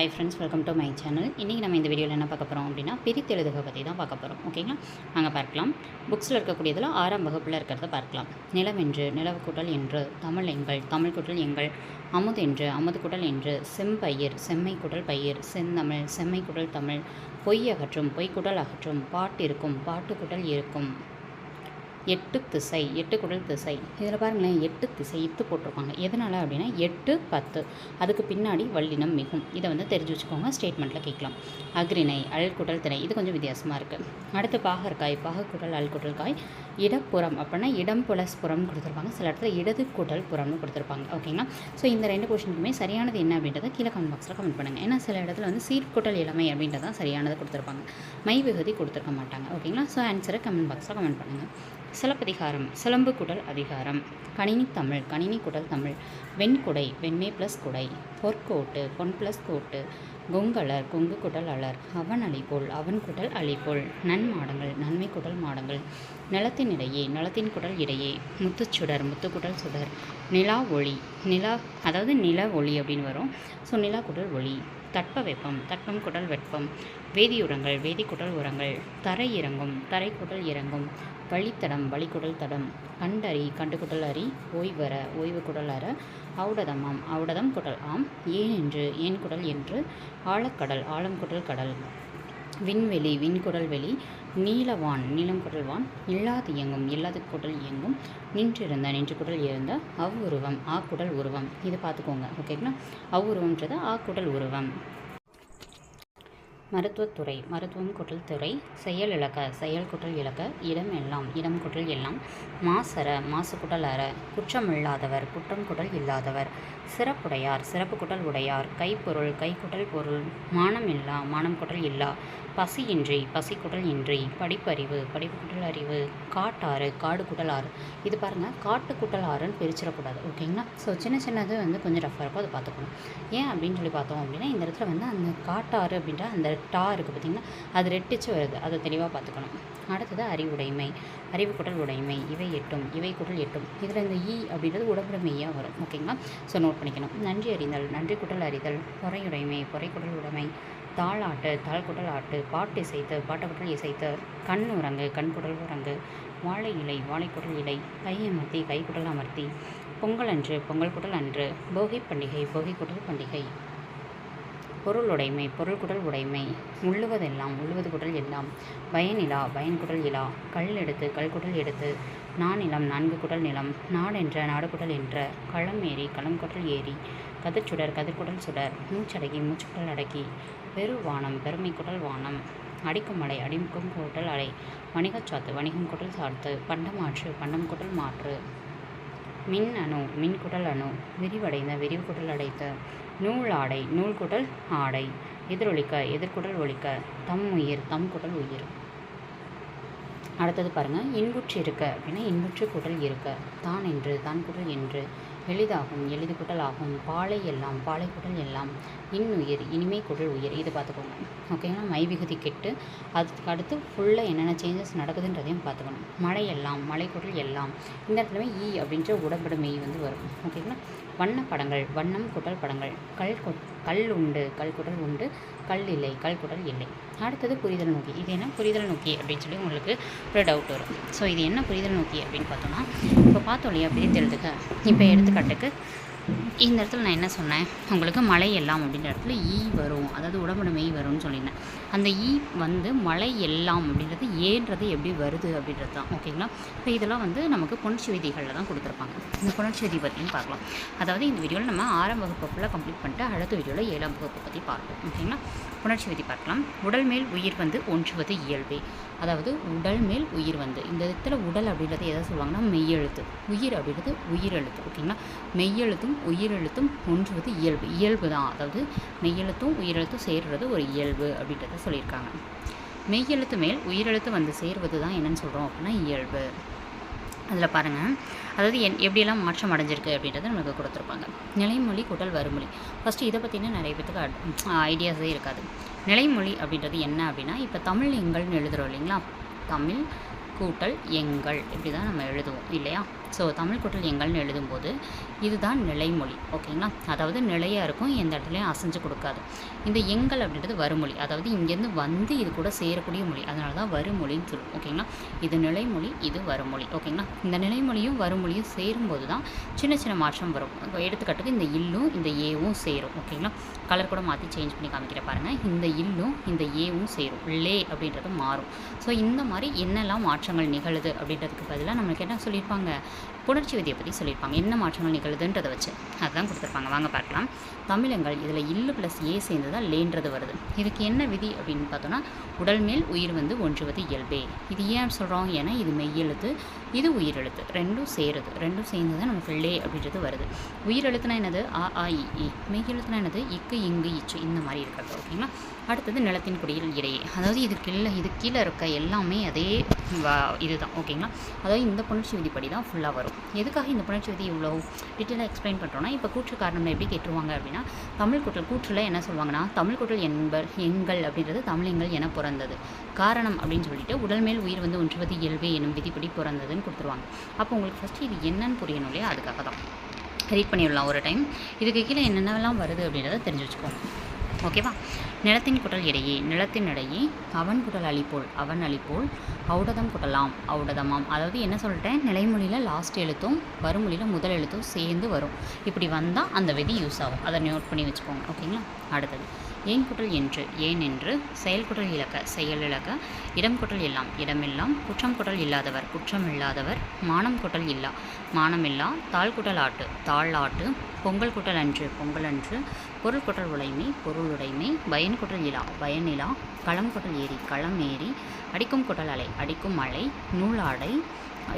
Hi friends, welcome to my channel. இன்றைக்கி நம்ம இந்த வீடியோவில் என்ன பார்க்க போகிறோம் அப்படின்னா பிரித்தெழுதுக பற்றி தான் பார்க்க போகிறோம். ஓகேங்களா, அங்கே பார்க்கலாம். புக்ஸில் இருக்கக்கூடியதில் 6ஆம் வகுப்பில் இருக்கிறத பார்க்கலாம். நிலவென்று, நிலவு கூட்டல் என்று, தமிழ் எங்கள், தமிழ் கூட்டல் எங்கள், அமுதென்று, அமுது கூட்டல் என்று, செம்பயிர், செம்மை கூட்டல் பயிர், செந்தமிழ், செம்மை கூட்டல் தமிழ், பொய் அகற்றும், பொய் கூட்டல் அகற்றும், பாட்டு இருக்கும், பாட்டு கூட்டல் இருக்கும், எட்டு திசை, எட்டு குடல் திசை. இதில் பாருங்களேன், எட்டு திசை இத்து போட்டிருப்பாங்க. எதனால் அப்படின்னா 8, 10 அதுக்கு பின்னாடி வல்லினம் மிகும். இதை வந்து தெரிஞ்சு வச்சுக்கோங்க, ஸ்டேட்மெண்ட்டில் கேட்கலாம். அக்ரிணை, அல் குடல் திணை, இது கொஞ்சம் வித்தியாசமாக இருக்குது. அடுத்து பாகற்காய், பாக குடல் அல் குடல் காய், இடப்புறம் அப்படின்னா இடம் ப்ளஸ் புறம்னு கொடுத்துருப்பாங்க. சில இடத்துல இடது குடல் புறம்னு கொடுத்துருப்பாங்க. ஓகேங்களா, ஸோ இந்த 2 கொஷினுக்குமே சரியானது என்ன அப்படின்றத கீழே கமெண்ட் பாக்ஸில் கமெண்ட் பண்ணுங்கள். ஏன்னா சில இடத்துல வந்து சீர்குட்டல் இளமை அப்படின்றதான் சரியானது கொடுத்துருப்பாங்க, மை விகுதி கொடுத்துருக்க மாட்டாங்க. ஓகேங்களா, ஸோ ஆன்சரை கமெண்ட் பாக்ஸில் கமெண்ட் பண்ணுங்கள். சிலப்பதிகாரம், சிலம்பு குடல் அதிகாரம், கணினி தமிழ், கணினி குடல் தமிழ், வெண்குடை, வெண்மை ப்ளஸ் குடை, பொற்கோட்டு, பொன் ப்ளஸ் கோட்டு, கொங்கலர், கொங்கு குடல் அலர், அவன் அழிப்போல், அவன் குடல் அழிப்போல், நன்மாடங்கள், நன்மை குடல் மாடங்கள், நிலத்தின் இடையே, நிலத்தின் குடல் இடையே, முத்துச்சுடர், முத்துக்குடல் சுடர், நிலா ஒளி, நிலா அதாவது நில ஒளி அப்படின்னு வரும். ஸோ நிலா குடல் ஒளி, தட்ப வெப்பம், தட்பம் குடல் வெப்பம், வேதியுரங்கள், வேதி குடல் உரங்கள், தரை இறங்கும், தரை குடல் இறங்கும், வழித்தடம், வழிக்குடல் தடம், கண்டறி, கண்டு குடல் அறி, ஓய்வர, ஓய்வு குடல் அற, ஔடதமாம், ஔடதம் குடல் ஆம், ஏன் என்று, ஏன் குடல் என்று, ஆழக்கடல், ஆழம் குடல் கடல், விண்வெளி, விண்குடல் வெளி, நீலவான், நீளம் குடல் வான், இல்லாது இயங்கும், இல்லாது குடல் இயங்கும், நின்றிருந்த, நின்று குடல் இருந்த, அவ்வுருவம், ஆ குடல் உருவம். இது பார்த்துக்கோங்க. ஓகேங்களா, அவ்வுருவம்ன்றது ஆ குடல் உருவம். மருத்துவத்துறை, மருத்துவம் குற்றல் துறை, செயல் இலக்க, செயல் குற்றல் இலக்க, இடம் எல்லாம், இடம் குற்றல் எல்லாம், மாசற, மாசு குட்டல் அற, குற்றமில்லாதவர், குற்றம் குட்டல் இல்லாதவர், சிறப்புடையார், சிறப்பு குட்டல் உடையார், கைப்பொருள், கை குட்டல் பொருள், மானம் இல்லா, மானம் குட்டல் இல்லா, பசியின்றி, பசி குட்டல் இன்றி, படிப்பறிவு, படிப்பு குட்டல் அறிவு, காட்டாறு, காடு குட்டல் ஆறு. இது பாருங்கள், காட்டு குட்டல் ஆறுன்னு பிரிச்சிடக்கூடாது. ஓகேங்களா, ஸோ சின்ன சின்னது வந்து கொஞ்சம் ரஃபாக இருக்கும், அதை பார்த்துக்கணும். ஏன் அப்படின்னு சொல்லி பார்த்தோம் அப்படின்னா இந்த இடத்துல வந்து அந்த காட்டாறு அப்படின்ற அந்த டா இருக்குது பார்த்திங்கன்னா, அது ரெட்டிச்சு வருது, அதை தெளிவாக பார்த்துக்கணும். அடுத்தது அறிவுடைமை, அறிவு குடல் உடைமை, இவை எட்டும், இவை குடல் எட்டும். இதில் இந்த ஈ அப்படின்றது உடம்புடைமையாக வரும். ஓகேங்களா, ஸோ நோட் பண்ணிக்கணும். நன்றி அறிதல், நன்றி குடல் அறிதல், பொறையுடைமை, பொறை குடல் உடைமை, தாளாட்டு, தாழ் குடல் ஆட்டு, பாட்டு இசைத்து, பாட்டு குடல் இசைத்து, கண் உறங்கு, கண் குடல் உறங்கு, வாழை இலை, வாழை குடல் இலை, கை அமர்த்தி, கை குடல் அமர்த்தி, பொங்கல் அன்று, பொங்கல் குடல் அன்று, போகி பண்டிகை, போகி குடல் பண்டிகை, பொருளுடைமை, பொருள் குடல் உடைமை, உள்ளுவதெல்லாம், உள்ளுவது குடல் எல்லாம், பயனிலா, பயன் குடல் இலா, கல் எடுத்து, கல் குடல் எடுத்து, நானிலம், 4 குடல் நிலம், நாடென்ற, நாடு குடல் என்ற, களம் ஏறி, களம் குடல் ஏறி, கதிர்ச்சுடர், கதிர்குடல் சுடர், மூச்சடக்கி, மூச்சுக்குடல் அடக்கி, பெருவானம், பெருமை குடல் வானம், அடிக்கும் அடை, அடிமுகம் குடல் அடை, வணிகச்சாத்து, வணிகம் குடல் சாத்து, பண்டமாற்று, பண்டம் குடல் மாற்று, மின் அணு, மின் குடல் அணு, விரிவடைந்த, விரிவு குடல் அடைத்த, நூல் ஆடை, நூல் குடல் ஆடை, எதிரொலிக்க, எதிர்குடல் ஒலிக்க, தம் உயிர், தம் குடல் உயிர். அடுத்தது பாருங்கள், இன்புற்று இருக்க அப்படின்னா இன்புற்று குடல் இருக்க, தான் என்று, தான் குடல் என்று, எளிதாகும், எளிது குடல் ஆகும், பாலை எல்லாம், பாலை குடல் எல்லாம், இன்னுயிர், இனிமை குடல் உயிர். இது பார்த்துக்கோங்க. ஓகேங்களா, மை விகுதி கெட்டு அதுக்கு அடுத்து ஃபுல்லாக என்னென்ன சேஞ்சஸ் நடக்குதுன்றதையும் பார்த்துக்கணும். மழை எல்லாம், மலை குடல் எல்லாம், இந்த இடத்துல ஈ அப்படின்ற உடம்புட மெய் வந்து வரும். ஓகேங்களா, வண்ண படங்கள், வண்ணம் குடல் படங்கள், கல் உண்டு, கல் குடல் உண்டு, கல் இல்லை, கல் குடல் இல்லை. அடுத்தது புரிதல் நோக்கி. இது என்ன புரிதல் நோக்கி அப்படின்னு சொல்லி உங்களுக்கு ஒரு டவுட் வரும். ஸோ இது என்ன புரிதல் நோக்கி அப்படின்னு பார்த்தோன்னா, இப்போ பார்த்தோம் இல்லையா பிரித்தெழுதுக. இப்போ எடுத்துக்காட்டுக்கு இந்த இடத்துல நான் என்ன சொன்னேன் உங்களுக்கு, மழை எல்லாம் அப்படின்ற இடத்துல ஈ வரும், அதாவது உடம்புட மெய் வரும்னு சொல்லியிருந்தேன். அந்த ஈ வந்து மழை எல்லாம் அப்படின்றது ஏன்றது எப்படி வருது அப்படின்றது தான். ஓகேங்களா, இப்போ இதெல்லாம் வந்து நமக்கு புணர்ச்சி விதிகளில் தான் கொடுத்துருப்பாங்க. இந்த புணர்ச்சி விதி பற்றியும் பார்க்கலாம். அதாவது இந்த வீடியோவில் நம்ம 6ஆம் வகுப்பு ஃபுல்லாக கம்ப்ளீட் பண்ணிட்டு அடுத்த வீடியோவில் 7ஆம் வகுப்பு பற்றி பார்ப்போம். ஓகேங்களா, புணர்ச்சி விதி பார்க்கலாம். உடல் மேல் உயிர் வந்து ஒன்றுவது இயல்பே. அதாவது உடல் மேல் உயிர் வந்து, இந்த இடத்துல உடல் அப்படின்றது எதை சொல்லுவாங்கன்னா மெய்யெழுத்து, உயிர் அப்படின்றது உயிரெழுத்து. ஓகேங்களா, மெய்யெழுத்தும் உயிரெழுத்தும் ஒன்றுவது இயல்பு, இயல்பு தான். அதாவது மெய்யெழுத்தும் உயிரெழுத்தும் சேர்றது ஒரு இயல்பு அப்படின்றத சொல்லியிருக்காங்க. மெய்யெழுத்து மேல் உயிரெழுத்து வந்து சேர்வது தான் என்னென்னு சொல்கிறோம் அப்படின்னா இயல்பு. அதில் பாருங்கள், அதாவது எப்படியெல்லாம் மாற்றம் அடைஞ்சிருக்கு அப்படின்றத நமக்கு கொடுத்துருப்பாங்க. நிலைமொழி கூட்டல் வருமொழி. ஃபஸ்ட்டு இதை பற்றின நிறைய பேத்துக்கு ஐடியாஸே இருக்காது. நிலைமொழி அப்படின்றது என்ன அப்படின்னா, இப்போ தமிழ் எங்கள்னு எழுதுகிறோம் இல்லைங்களா, தமிழ் கூட்டல் எங்கள் இப்படி தான் நம்ம எழுதுவோம் இல்லையா. ஸோ தமிழ் கூட்டல் எங்கள்னு எழுதும்போது இதுதான் நிலைமொழி. ஓகேங்களா, அதாவது நிலையாக இருக்கும், எந்த இடத்துலையும் அசைஞ்சு கொடுக்காது. இந்த எங்கள் அப்படின்றது வருமொழி, அதாவது இங்கேருந்து வந்து இது கூட சேரக்கூடிய மொழி, அதனால தான் வருமொழின்னு சொல்லுவோம். ஓகேங்களா, இது நிலைமொழி, இது வருமொழி. ஓகேங்களா, இந்த நிலைமொழியும் வருமொழியும் சேரும்போது தான் சின்ன சின்ன மாற்றம் வரும். எடுத்துக்காட்டுக்கு இந்த இல்லும் இந்த ஏவும் சேரும். ஓகேங்களா, கலர் கூட மாற்றி சேஞ்ச் பண்ணி காமிக்கிற பாருங்கள். இந்த இல்லும் இந்த ஏவும் சேரும், லே அப்படின்றது மாறும். ஸோ இந்த மாதிரி என்னெல்லாம் மாற்றங்கள் நிகழுது அப்படின்றதுக்கு பதிலாக நம்மளுக்கு என்ன சொல்லியிருப்பாங்க, புணர்ச்சி விதியை பற்றி சொல்லியிருப்பாங்க. என்ன மாற்றங்கள் நிகழுதுன்றதை வச்சு அதுதான் கொடுத்துருப்பாங்க. வாங்க பார்க்கலாம். தமிழங்கள் இதில் இல்லு ப்ளஸ் ஏ சேர்ந்து தான் லேன்றது வருது. இதுக்கு என்ன விதி அப்படின்னு பார்த்தோன்னா, உடல் மேல் உயிர் வந்து ஒன்றுவது இயல்பே. இது ஏன் சொல்கிறோம், ஏன்னா இது மெய்யெழுத்து, இது உயிரெழுத்து, ரெண்டும் சேருது, ரெண்டும் சேர்ந்து தான் நமக்கு லே அப்படின்றது வருது. உயிரெழுத்துனா என்னது, ஆ ஆ இ. மெய்யெழுத்துனா என்னது, இக்கு இங்கு இச்சு, இந்த மாதிரி இருக்கிறது. ஓகேங்களா, அடுத்தது நிலத்தின் குடியில் இடையே, அதாவது இது கீழே இருக்க எல்லாமே அதே இதுதான். ஓகேங்களா, அதாவது இந்த புணர்ச்சி விதிப்படி தான் ஃபுல்லாக வரும். எதுக்காக இந்த புணர்ச்சி விதி இவ்வளோ டீட்டெயிலாக எக்ஸ்பிளைன் பண்ணுறோன்னா, இப்போ கூற்று காரணம் எப்படி கேட்டுருவாங்க அப்படின்னா, தமிழ் கூற்றில் என்ன சொல்லுவாங்கன்னா, தமிழ் கூற்றல் எங்கள் அப்படின்றது தமிழெங்கள் என பிறந்தது. காரணம் அப்படின்னு சொல்லிட்டு உடல் மேல் உயிர் வந்து ஒன்றுவது இயல்பே எனும் விதிப்படி பிறந்ததுன்னு கொடுத்துருவாங்க. அப்போ உங்களுக்கு ஃபஸ்ட்டு இது என்னன்னு புரியணும் இல்லையா, அதுக்காக தான் ரீட் பண்ணிடலாம் ஒரு டைம். இதுக்கு கீழே என்னென்னலாம் வருது அப்படின்றத தெரிஞ்சு வச்சுக்கோங்க. ஓகேவா, நிலத்தின் குட்டல் இடையே, நிலத்தின் இடையே அவன் குட்டல் அழிப்போல், அவன் அழிப்போல், ஔடதம் குட்டலாம், ஔடதமாம். அதாவது என்ன சொல்லிட்டேன், நிலைமொழியில் லாஸ்ட் எழுத்தும் வருமொழியில் முதல் எழுத்தும் சேர்ந்து வரும். இப்படி வந்தால் அந்த விதி யூஸ் ஆகும், அதை நோட் பண்ணி வச்சுக்கோங்க. ஓகேங்களா, அடுத்தது ஏன் குட்டல் என்று, ஏன் என்று, செயல் குட்டல் இழக்க, செயல் இழக்க, இடம் குட்டல் எல்லாம், இடமெல்லாம், குற்றம் குட்டல் இல்லாதவர், குற்றம் இல்லாதவர், மானம் குட்டல் இல்லா, மானம் இல்லா, தாழ் குட்டல் ஆட்டு, தாழ் ஆட்டு, பொங்கல் குட்டல் அன்று, பொங்கல் அன்று, பொருள் குட்டல் உடைமை, பொருள் உடைமை, பயன் குட்டல் இலா, பயன் இலா, களம் குட்டல் ஏரி, களம் ஏரி, அடிக்கும் குட்டல் அலை, அடிக்கும் மலை, நூலாடை,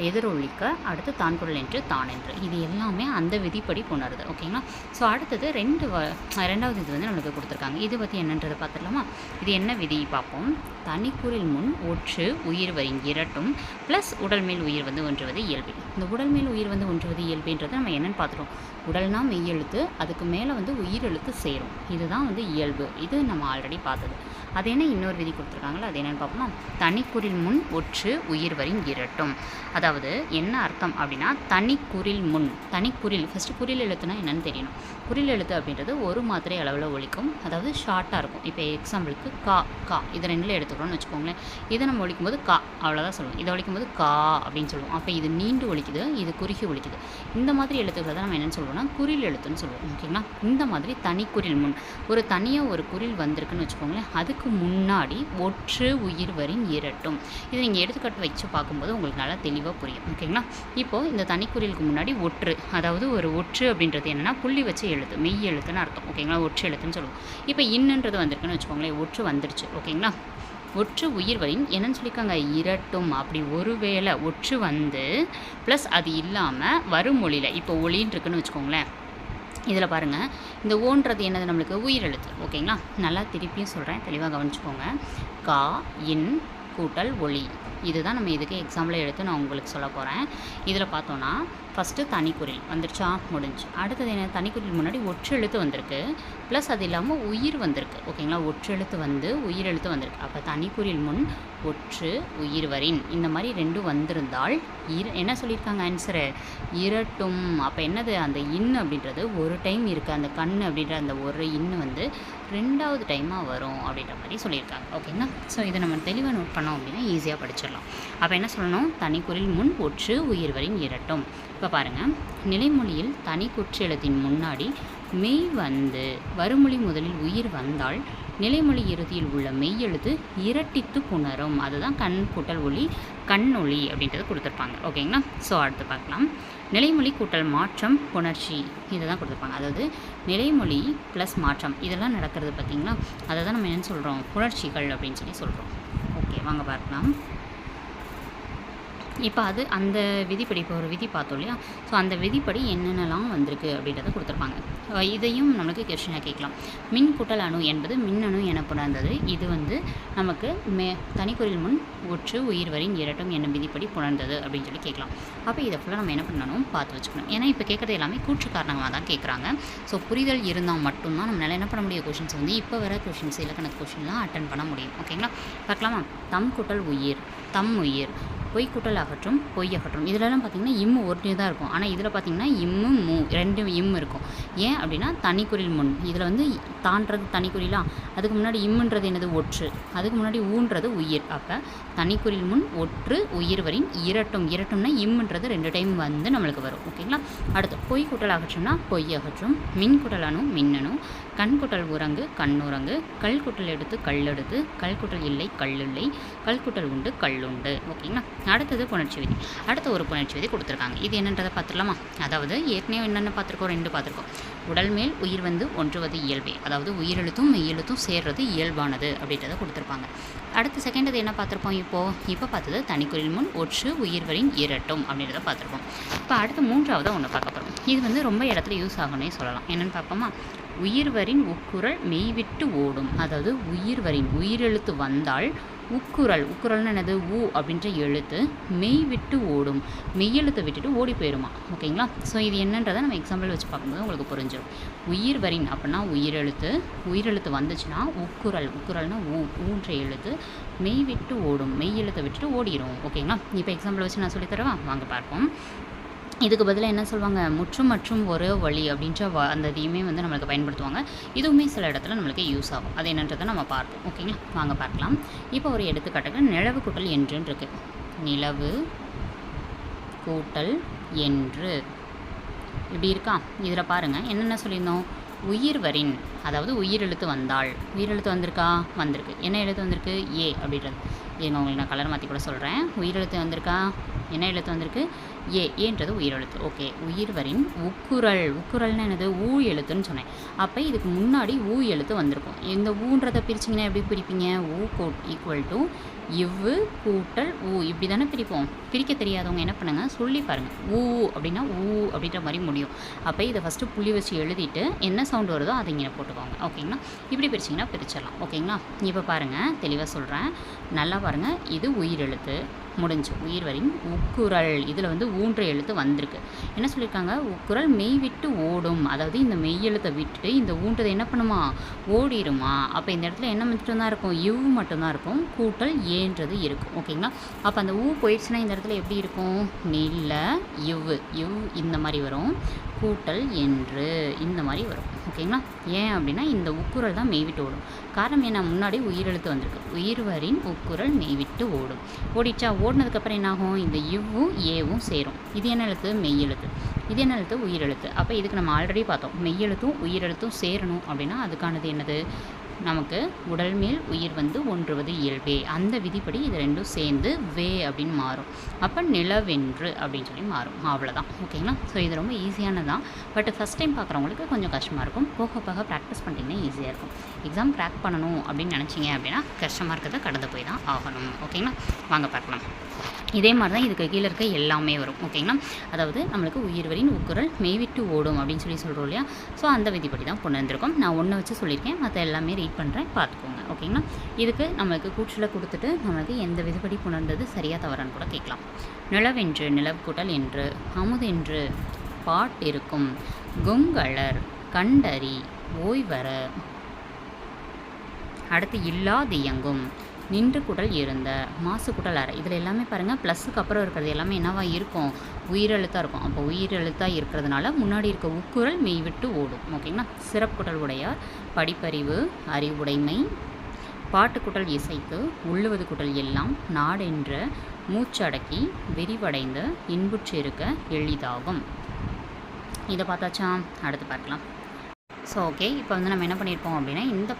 எதிரொலிக்க, அடுத்து தான் குரல் என்று, தான் என்று. இது எல்லாமே அந்த விதிப்படி புணருது. ஓகேங்களா, ஸோ அடுத்தது ரெண்டாவது இது வந்து நம்மளுக்கு கொடுத்துருக்காங்க. இது பற்றி என்னன்றதை பார்த்துடலாமா. இது என்ன விதி பார்ப்போம். தனிக்குறில் முன் ஒற்று உயிர் வரின் இரட்டும் ப்ளஸ் உடல் மேல் உயிர் வந்து ஒன்றுவது இயல்பு. இந்த உடல் மேல் உயிர் வந்து ஒன்றுவது இயல்புன்றதை நம்ம என்னென்னு பார்த்துட்டோம். உடல்னா மெய்யெழுத்து, அதுக்கு மேலே வந்து உயிரெழுத்து சேரும், இதுதான் வந்து இயல்பு. இது நம்ம ஆல்ரெடி பார்த்தது. அது என்ன இன்னொரு விதி கொடுத்துருக்காங்களோ அது என்னென்னு பார்ப்போம். தனிக்குறில் முன் ஒற்று உயிர் வரின் இரட்டும். அதாவது என்ன அர்த்தம் அப்படின்னா, தனிக்குறில் முன், தனிக்குறில் ஃபஸ்ட்டு குறில் எழுத்துனா என்னென்னு தெரியணும். குறில் எழுத்து அப்படின்றது ஒரு மாத்திரை அளவில் ஒலிக்கும், அதாவது ஷார்ட்டாக இருக்கும். இப்போ எக்ஸாம்பிளுக்கு கா, கா, இது ரெண்டில் எடுத்துக்கிறோன்னு வச்சுக்கோங்களேன். இதை நம்ம ஒலிக்கும்போது கா அவ்வளோதான் சொல்லுவோம், இதை ஒலிக்கும்போது கா அப்படின்னு சொல்லுவோம். அப்போ இது நீண்டு ஒலிக்குது, இது குறுகி ஒலிக்குது. இந்த மாதிரி எழுத்துக்களை தான் நம்ம என்னென்னு சொல்லுவோம்னா குறில் எழுத்துன்னு சொல்லுவோம். ஓகேங்களா, இந்த மாதிரி தனிக்குறில் முன் ஒரு தனியாக ஒரு குறில் வந்திருக்குன்னு வச்சுக்கோங்களேன், அதுக்கு முன்னாடி ஒற்று உயிர் வரின் இரட்டும். இதை நீங்கள் எடுத்துக்காட்டு வச்சு பார்க்கும்போது உங்களுக்கு நல்லா தெளிவாக புரியும். ஓகேங்களா, இப்போது இந்த தனிக்குறிலுக்கு முன்னாடி ஒற்று, அதாவது ஒரு ஒற்று அப்படின்றது என்னென்னா புள்ளி வச்ச எழுத்து, மெய் எழுத்துன்னு அர்த்தம். ஓகேங்களா, ஒற்று எழுத்துன்னு சொல்லுவோம். இப்போ இன்னன்றது வந்திருக்குன்னு வச்சுக்கோங்களேன், ஒற்று வந்துருச்சு. ஓகேங்களா, ஒற்று உயிர் வரின் என்னன்னு சொல்லியிருக்காங்க, இரட்டும். அப்படி ஒருவேளை ஒற்று வந்து ப்ளஸ் அது இல்லாமல் வருமொழியில் இப்போ ஒளின்னு இருக்குன்னு வச்சுக்கோங்களேன். இதில் பாருங்கள், இந்த ஓன்றது என்னது, நம்மளுக்கு உயிரெழுத்து. ஓகேங்களா, நல்லா திருப்பியும் சொல்கிறேன், தெளிவாக கவனிச்சுக்கோங்க. கா இன் கூட்டல் ஒளி, இதுதான் நம்ம இதுக்கு எக்ஸாம்பிள் எடுத்து நான் உங்களுக்கு சொல்ல போகிறேன். இதில் பார்த்தோன்னா ஃபஸ்ட்டு தனிக்குறில் வந்துருச்சா, முடிஞ்சு. அடுத்தது என்ன, தனிக்குறில் முன்னாடி ஒற்றெழுத்து வந்திருக்கு, ப்ளஸ் அது இல்லாமல் உயிர் வந்திருக்கு. ஓகேங்களா, ஒற்றெழுத்து வந்து உயிரெழுத்து வந்திருக்கு. அப்போ தனிக்குறில் முன் ஒற்று உயிர் வரின் இந்த மாதிரி ரெண்டும் வந்திருந்தால் என்ன சொல்லியிருக்காங்க ஆன்சரு, இரட்டும். அப்போ என்னது, அந்த இன் அப்படின்றது ஒரு டைம் இருக்குது, அந்த கண் அப்படின்ற அந்த ஒரு இன்னு வந்து ரெண்டாவது டைமாக வரும் அப்படின்ற மாதிரி சொல்லியிருக்காங்க. ஓகேங்களா, ஸோ இதை நம்ம தெளிவாக நோட் பண்ணோம் அப்படின்னா ஈஸியாக படிச்சிடலாம். அப்போ என்ன சொல்லணும், தனிக்குறில் முன் ஒற்று உயிர் வரின் இரட்டும். இப்போ பாருங்கள், நிலைமொழியில் தனி குற்றெழுத்தின் முன்னாடி மெய் வந்து வருமொழி முதலில் உயிர் வந்தால் நிலைமொழி இறுதியில் உள்ள மெய் எழுத்து இரட்டித்து புணரும். அதுதான் கண் கூட்டல் ஒளி, கண்ணொளி அப்படின்றது கொடுத்துருப்பாங்க. ஓகேங்களா, ஸோ அடுத்து பார்க்கலாம். நிலைமொழி கூட்டல் மாற்றம் புணர்ச்சி, இதை தான் கொடுத்துருப்பாங்க. அதாவது நிலைமொழி ப்ளஸ் மாற்றம் இதெல்லாம் நடக்கிறது பார்த்திங்களா, அதை தான் நம்ம என்னென்னு சொல்கிறோம், புணர்ச்சிகள் அப்படின்னு சொல்லி சொல்கிறோம். ஓகே, வாங்க பார்க்கலாம். இப்போ அது அந்த விதிப்படி, இப்போ ஒரு விதி பார்த்தோம் இல்லையா, ஸோ அந்த விதிப்படி என்னென்னலாம் வந்திருக்கு அப்படின்றத கொடுத்துருப்பாங்க. இதையும் நம்மளுக்கு கொஸ்டினாக கேட்கலாம். மின் கூட்டல் அணு என்பது மின்னணு என புணர்ந்தது. இது வந்து நமக்கு தனிக்குறில் முன் ஒற்று உயிர் வரின் இரட்டும் என்னும் விதிப்படி புணர்ந்தது அப்படின்னு சொல்லி கேட்கலாம். அப்போ இதை ஃபுல்லாக நம்ம என்ன பண்ணணும், பார்த்து வச்சுக்கணும். ஏன்னா இப்போ கேட்குறது எல்லாமே கூற்று காரணமாக தான் கேட்குறாங்க. ஸோ புரிதல் இருந்தால் மட்டும்தான் நம்மளால் என்ன பண்ண முடியும், கொஷின்ஸ் வந்து இப்போ வர கொஷின்ஸ் இலக்கண கொஷின்லாம் அட்டன் பண்ண முடியும். ஓகேங்களா, பார்க்கலாமா. தம் கூட்டல் உயிர், தம் உயிர், பொய் கூட்டல் அகற்றும் பொய் அகற்றும். இதிலலாம் பார்த்திங்கன்னா இம்மு ஒருத்தே தான் இருக்கும். ஆனால் இதில் பார்த்திங்கன்னா இம்மு மூ 2 இம்மு இருக்கும். ஏன் அப்படின்னா தனிக்குறில் முன். இதில் வந்து தான்றது தனிக்குறிலாம், அதுக்கு முன்னாடி இம்முன்றது என்னது ஒற்று, அதுக்கு முன்னாடி ஊன்றது உயிர். அப்போ தனிக்குறில் முன் ஒற்று உயிர் வரின் இரட்டும். இரட்டும்னா இம்முன்றது 2 டைம் வந்து நம்மளுக்கு வரும். ஓகேங்களா. அடுத்து பொய் கூட்டல் அகற்றும்னா பொய் அகற்றும். மின் கூட்டல் அணு மின்னணு. கண் கூட்டல் உறங்கு கண்ணுறங்கு. கல் கூட்டல் எடுத்து கல்லெடுத்து. கல் கூட்டல் இல்லை கல்லில்லை. கல் கூட்டல் உண்டு கல்லுண்டு. ஓகேங்களா. அடுத்தது புணர்ச்சி விதி. அடுத்த ஒரு புணர்ச்சி விதி கொடுத்துருக்காங்க. இது என்னன்றதை பார்த்துடலாமா? அதாவது ஏற்கனவே என்னென்ன பார்த்துருக்கோம், 2 பார்த்துருக்கோம். உடல் மேல் உயிர் வந்து ஒன்றுவது இயல்பே, அதாவது உயிரெழுத்தும் மெய்யெழுத்தும் சேர்றது இயல்பானது அப்படின்றத கொடுத்துருப்பாங்க. அடுத்து செகண்டது என்ன பார்த்துருப்போம்? இப்போ பார்த்தது தனிக்குறில் முன் ஒற்று உயிர் வரின் இரட்டும் அப்படின்றத பார்த்துருப்போம். இப்போ அடுத்து 3வது ஒன்று பார்க்க போகிறோம். இது வந்து ரொம்ப இடத்துல யூஸ் ஆகும்னே சொல்லலாம். என்னென்னு பார்ப்போமா? உயிர்வரின் உக்குரல் மெய்விட்டு ஓடும். அதாவது உயிர்வரின் உயிரெழுத்து வந்தால் உக்குரல்னு என்னது? ஊ அப்படின்ற எழுத்து மெய் விட்டு ஓடும். மெய்யெழுத்தை விட்டுட்டு ஓடி போயிடுமா. ஓகேங்களா. ஸோ இது என்னன்றதை நம்ம எக்ஸாம்பிள் வச்சு பார்க்கும்போது உங்களுக்கு புரிஞ்சிடும். உயிர் வரின் அப்படின்னா உயிரெழுத்து வந்துச்சுன்னா உக்குரல்னா ஊன்ற எழுத்து மெய் விட்டு ஓடும். மெய்யெழுத்தை விட்டுட்டு ஓடிடும். ஓகேங்களா. இப்போ எக்ஸாம்பிள் வச்சு நான் சொல்லித்தரவா? வாங்க பார்ப்போம். இதுக்கு பதிலாக என்ன சொல்லுவாங்க? முற்றும் மற்றும் ஒரு வழி அப்படின்ற அந்த இதையுமே வந்து நம்மளுக்கு பயன்படுத்துவாங்க. இதுவுமே சில இடத்துல நம்மளுக்கு யூஸ் ஆகும். அது என்னன்றதை நம்ம பார்ப்போம். ஓகேங்களா. வாங்க பார்க்கலாம். இப்போ ஒரு எடுத்துக்காட்டுக்கு நிலவு கூட்டல் என்றுன்னு இருக்குது. நிலவு கூட்டல் என்று இப்படி இருக்கா? இதில் பாருங்கள் என்னென்ன சொல்லியிருந்தோம்? உயிர் வரின், அதாவது உயிரெழுத்து வந்தால். உயிரெழுத்து வந்திருக்கா? வந்திருக்கு. என்ன எழுத்து வந்திருக்கு? ஏ அப்படின்றது. ஏங்க உங்களுக்கு நான் கலர் மாற்றி கூட சொல்கிறேன். உயிரெழுத்து வந்திருக்கா? என்ன எழுத்து வந்திருக்கு? ஏன்றது உயிரெழுத்து. ஓகே. உயிர் வரின் உக்குரல்னு என்னது? ஊ எழுத்துன்னு சொன்னேன். அப்போ இதுக்கு முன்னாடி ஊ எழுத்து வந்திருக்கும். இந்த ஊன்றதை பிரிச்சிங்கன்னா எப்படி பிரிப்பீங்க? ஊ ஈக்குவல் டு இவ்வு கூட்டல் ஊ, இப்படி தானே பிரிப்போம். பிரிக்க தெரியாதவங்க என்ன பண்ணுங்கள், சொல்லி பாருங்கள். ஊ அப்படின்னா ஊ அப்படின்ற மாதிரி முடியும். அப்போ இதை ஃபஸ்ட்டு புள்ளி வச்சு எழுதிட்டு என்ன சவுண்டு வருதோ அதை இங்கே போட்டுக்கோங்க. ஓகேங்களா. இப்படி பிரிச்சிங்கன்னா பிரிச்சிடலாம். ஓகேங்களா. இப்போ பாருங்கள், தெளிவாக சொல்கிறேன், நல்லா பாருங்கள். இது உயிரெழுத்து முடிஞ்சு. உயிர் வரின் உக்குரல், இதில் வந்து ஊன்ற எழுத்து வந்திருக்கு. என்ன சொல்லியிருக்காங்க? உக்குரல் மெய் விட்டு ஓடும். அதாவது இந்த மெய் எழுத்தை விட்டுட்டு இந்த ஊன்றதை என்ன பண்ணுமா? ஓடிடுமா. அப்போ இந்த இடத்துல என்ன மட்டும்தான் இருக்கும்? இவ் மட்டும்தான் இருக்கும். கூட்டல் ஏன்றது இருக்கும். ஓகேங்களா. அப்போ அந்த ஊ போயிடுச்சுன்னா இந்த இடத்துல எப்படி இருக்கும்? நில இவ் இந்த மாதிரி வரும். கூட்டல் என்று இந்த மாதிரி வரும். ஓகேங்களா. ஏன் அப்படின்னா இந்த உக்குரல் தான் மெய்விட்டு ஓடும். காரணம் என்ன? முன்னாடி உயிரெழுத்து வந்திருக்கு. உயிர்வரின் உக்குரல் மெய்விட்டு ஓடும். ஓடிச்சா? ஓடினதுக்கப்புறம் என்னாகும்? இந்த இவ்வும் ஏவும் சேரும். இது என்ன எழுத்து? மெய்யெழுத்து. இது என்ன எழுத்து? உயிரெழுத்து. அப்போ இதுக்கு நம்ம ஆல்ரெடி பார்த்தோம். மெய்யெழுத்தும் உயிரெழுத்தும் சேரணும் அப்படின்னா அதுக்கானது என்னது? நமக்கு உடல் மேல் உயிர் வந்து ஒன்றுவது இயல்பே. அந்த விதிப்படி இது ரெண்டும் சேர்ந்து வே அப்படின்னு மாறும். அப்போ நிலவென்று அப்படின்னு சொல்லி மாறும். அவ்வளோதான். ஓகேங்களா. ஸோ இது ரொம்ப ஈஸியானதான். பட் ஃபஸ்ட் டைம் பார்க்குறவங்களுக்கு கொஞ்சம் கஷ்டமாக இருக்கும். போக போக ப்ராக்டிஸ் பண்ணிட்டீங்கன்னா ஈஸியாக இருக்கும். எக்ஸாம் க்ராக் பண்ணணும் அப்படின்னு நினச்சிங்க அப்படின்னா கஷ்டமாக இருக்கிறத கடந்து போய் தான் ஆகணும். ஓகேங்களா. வாங்க பார்க்கலாம். இதே மாதிரி தான் இதுக்கு கீழே இருக்க எல்லாமே வரும். ஓகேங்களா. அதாவது நம்மளுக்கு உயிர்வரின் உக்குரல் மெய்விட்டு ஓடும் அப்படின்னு சொல்லி சொல்கிறோம் இல்லையா. ஸோ அந்த விதிப்படி தான் கொண்டு வந்திருக்கோம். நான் ஒன்று வச்சு சொல்லியிருக்கேன், மற்ற எல்லாமே ரீட் பண்ணுறேன், பார்த்துக்கோங்க. ஓகேங்களா. இதுக்கு நம்மளுக்கு கூற்றில் கொடுத்துட்டு நம்மளுக்கு எந்த விதிப்படி புணர்ந்தது சரியாக தவறான்னு கூட கேட்கலாம். நிலவென்று நிலவு கூட்டல் என்று. அமுதென்று பாட்டிருக்கும். கொங்கலர் கண்டறி ஓய்வர. அடுத்து இல்லாதியங்கும். நின்று குடல் இருந்த. மாசு குடல் அறை. இதில் எல்லாமே பாருங்கள் ப்ளஸ்ஸுக்கு அப்புறம் இருக்கிறது எல்லாமே என்னவா இருக்கும்? உயிரெழுத்தாக இருக்கும். அப்போ உயிரெழுத்தாக இருக்கிறதுனால முன்னாடி இருக்க உக்குரல் மெய் விட்டு ஓடும். ஓகேங்களா. சிறப்புக்குடல் உடையார். படிப்பறிவு அறிவுடைமை. பாட்டுக்குடல் இசைக்கு. உள்ளுவது குடல் எல்லாம். நாடென்ற மூச்சடக்கி விரிவடைந்த இன்புற்று இருக்க எளிதாகும். இதை பார்த்தாச்சா? அடுத்து பார்க்கலாம். So okay. இப்போ வந்து நம்ம என்ன பண்ணியிருப்போம் அப்படின்னா இந்த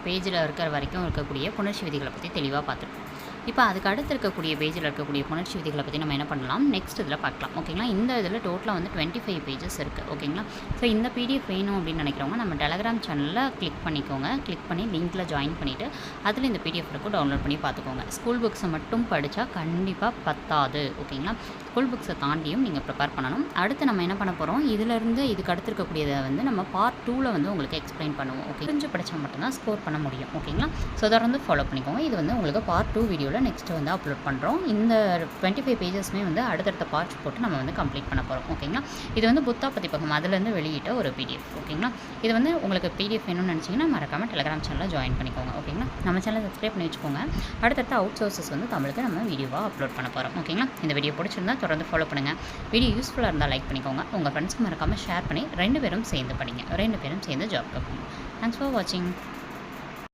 பேஜில் இருக்கிற வரைக்கும் இருக்கக்கூடிய புணர்ச்சி விதிகளை பற்றி தெளிவாக பார்த்துருக்கோம். இப்போ அதுக்கு அடுத்து இருக்கக்கூடிய பேஜில் இருக்கக்கூடிய புணர்ச்சி விதிகளை பற்றி நம்ம என்ன பண்ணலாம், நெக்ஸ்ட் இதில் பார்க்கலாம். ஓகேங்களா. இந்த இதில் டோட்டலாக வந்து 25 பேஜஸ் இருக்குது. ஓகேங்களா. ஸோ இந்த பிடிஎஃப் வேணும் அப்படின்னு நினைக்கிறவங்க நம்ம டெலகிராம் சேனலில் கிளிக் பண்ணிக்கோங்க. கிளிக் பண்ணி லிங்க்கில் ஜாயின் பண்ணிவிட்டு அதில் இந்த பிடிஎஃப் இருக்கும், டவுன்லோட் பண்ணி பார்த்துக்கோங்க. ஸ்கூல் புக்ஸை மட்டும் படித்தா கண்டிப்பாக பத்தாது. ஓகேங்களா. ஸ்கூல் புக்ஸை தாண்டியும் நீங்கள் ப்ரிப்பேர் பண்ணணும். அடுத்து நம்ம என்ன பண்ண போகிறோம், இதிலேருந்து இதுக்கு அடுத்து இருக்கக்கூடியதை வந்து நம்ம பார்ட் 2ல் வந்து உங்களுக்கு எக்ஸ்பிளைன் பண்ணுவோம். ஓகே. கொஞ்சம் படித்தா மட்டும்தான் ஸ்கோர் பண்ண முடியும். ஓகேங்களா. ஸோ அதை வந்து ஃபாலோ பண்ணிக்கோங்க. இது வந்து உங்களுக்கு பார்ட் 2 வீடியோவில் வீடியோவில் நெக்ஸ்ட்டு வந்து அப்லோட் பண்ணுறோம். இந்த 25 பேஜஸ்மே வந்து அடுத்தடுத்த பார்ட்ஸ் போட்டு நம்ம வந்து கம்ப்ளீட் பண்ண போகிறோம். ஓகேங்களா? இது வந்து புத்தா பதிப்பகம் அதுலேருந்து வெளியிட்ட ஒரு பிடிஎஃப். ஓகேங்களா? இது வந்து உங்களுக்கு பிடிஎஃப் வேணும்னு நினச்சிங்கன்னா மறக்காமல் டெலிகிராம் சேனலில் ஜாயின் பண்ணிக்கோங்க. ஓகேங்களா? நம்ம சேனலை சப்ஸ்கிரைப் பண்ணி வச்சுக்கோங்க. அடுத்தடுத்த அவுட் சோர்சஸ் வந்து தமிழுக்கு நம்ம வீடியோவாக அப்லோட் பண்ண போகிறோம். ஓகேங்களா? இந்த வீடியோ பிடிச்சிருந்தா தொடர்ந்து ஃபாலோ பண்ணுங்கள். வீடியோ யூஸ்ஃபுல்லாக இருந்தால் லைக் பண்ணிக்கோங்க. உங்கள் ஃப்ரெண்ட்ஸ்க்கு மறக்காமல் ஷேர் பண்ணி 2 பேரும் சேர்ந்து படிங்க. 2 பேரும் சேர்ந்து ஜாப்க்கு போங்க. தேங்க்ஸ் ஃபார் வாட்சிங்.